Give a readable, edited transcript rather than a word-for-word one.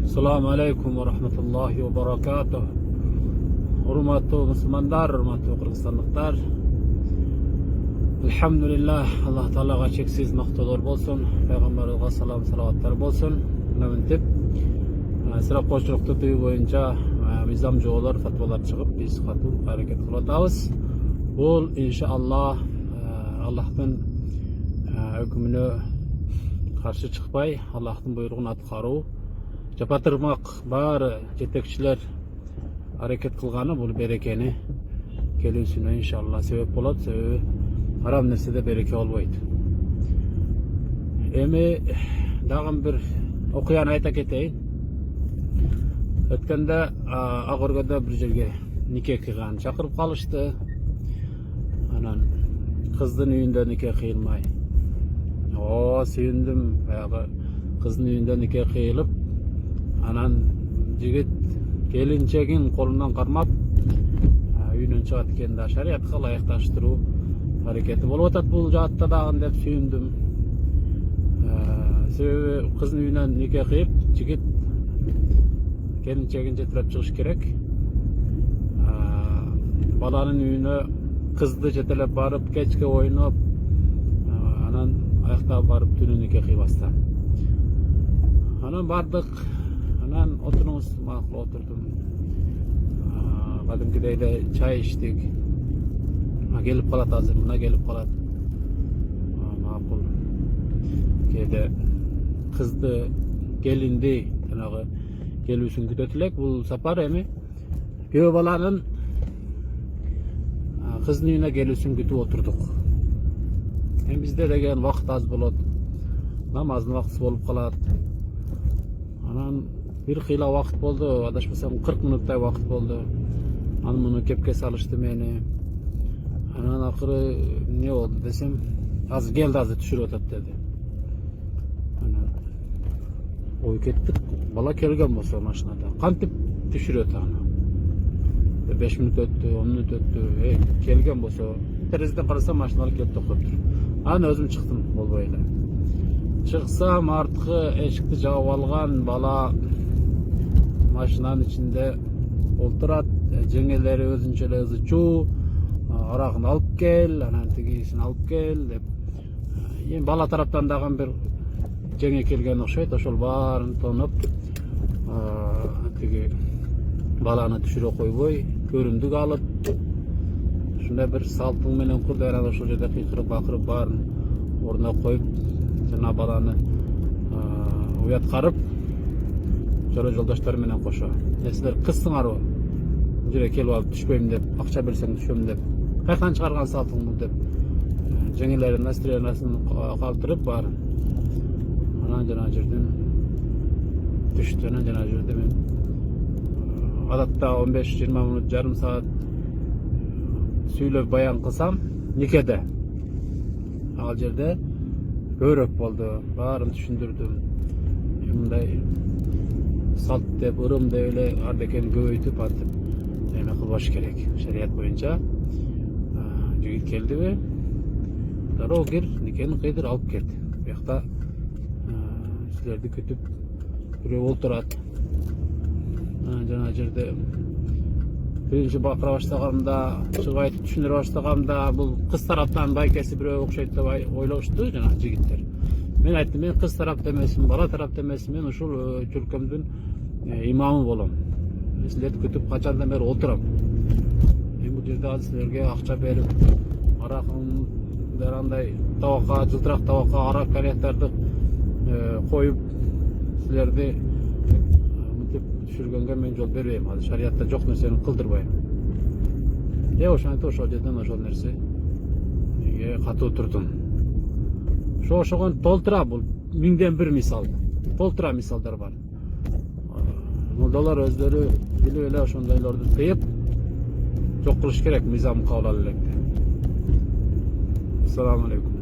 Assalamu alaikum wa rahmatullahi wa barakatuh. Hurmatlı Müslümanlar, hurmatlı Kırgızstanlıklar. Elhamdülillah, Allah Teala'ga çeksiz maktolar bolsun. Peygamberimize salam salavatlar bolsun. Münentip sıra koşuluk tutuyu boyunca mizam joğular, fatvalar çıkıp biz katu hareket kılatağız. Bol inşallah Allah'tan hükmünü karşı çıkpay, Allah'tan buyruğunu atkaru. Japatırmak bari jetekçiler hareket kılgаны bul berekeni kelүүsüne inşallah sebep bolat. Sebebi haram nersede bereke olbaydı. Emi dağın bir okuyan ayta keteyin. Ötkende Agorgada bir jerge nikah kıygan çakırıp kalıştı. Anan kızdın üyünde nikah kıyılmay. O suyundum. Kızdın üyünde nikah kıyılıp anan jigit kelinçegin kolundan karmap үйүнөн чыгат экен да шариятка ылайыкташтыруу аракети болуп атат бул жаатта дагы деп сүйүндүм. Себеби кыздын үйүнөн нике кыйып жигит келинчегин жетиреп чыгыш керек. Баланын үйүнө кызды жетелеп барып кечке ойноп анан аяктап барып түнү нике кыйбастан. Анан бардык. Анан отурумуз макул отурдум. Kadimkidey de çay içtik. Gelip kalat hazır, buna gelip kalat. Makul. Kede kızdı, gelindi. Tanağı gelüsün kütötülek. Bu sapar emi. Göğe balanın kızın üyüne gelüsün kütü oturduk. Hem bizde de gelen vakit az bulat. Namazın vakti bolup kalat. Anan bir kıyla vakit boldu. Adaşmasam 40 minutay vakit boldu. Anam bunu kepke salıştı meni. Anan akırı ne oldu desem, az geldi azı düşürüp atat dedi. Oy kettik, bala kelgen bolsa maşinada. Kantip düşürüp atat ana. 5 minut öttü, 10 minut öttü. Kelgen bolsa, terezden karasa maşinalar kelip toktop dur. Ana özüm çıktım bolbayla. Çıksam artık eşikti jabıp algan bala maşinanın içinde olturat. Jengeleri özünçele ızıçu, arağını alıp gel, anan tigisini alıp gel dep. Yen bala taraptan dağın bir jenge kelgen okşayt, oşol bарын tonup tigi balаны düşüre koyboy, köründük alıp şunda bir saltın menen kurdu, anan oşol jerde kıykırıp bakırıp bарын oruna koyup jana balаны uyatkarıp jolo joldaşlar menen koşo. Sizler kızsыңarбы? Jere kelip alıp düşpeyim dep, akça berseň düşöm dep. Kaytan çıkargan saltyň bu dep. Jengelerin nastriyanasyny kaltırıp bарын. Anan jana jerden düştü, anan jana jerde men adatda 15-20 minut, yarım saat süylep bayan kılsam nikede. Al jerde körök boldu, bарын düşündürdüm. Bunday salt dep, ırım dep öyle ardekeni göbeytip atıp neme kılbaş gerek. Şeriat boyunca jigit keldi ve daroo gir nikeni kıydır alıp keldi. Bu yakta sizlerdi kütüp biröw olturat. Jana jerde birinci bakıra başlagamda, çıgıp aytıp düşündüre başlagamda bul kız taraptan baykesi biröw okşayt dep oylashtı jana jigitler. Men aytdım, men kız tarap demesin, bala tarap demesin, men uşul çürkömdün imamı bolam. Sizlerdi kütüp kaçandan beri oturam. Bu jerde sizlerge akça berip, arakın beranday tabaka, жылтырақ tabaka, arak karyatарды koyup sizlerdi düşürgenge men jol berбейм. Şariatda jok nersени kıldırbayım. Oşanyta oşol жерден oşol nerse katуу turdum. Oşogon toltura bul, mingden bir misal. Toltura misallar var. Moldalar özleri bilip ele oşondaylardı tıyıp çok kılış gerek mizam kavlalı elekte. Assalamu alaikum.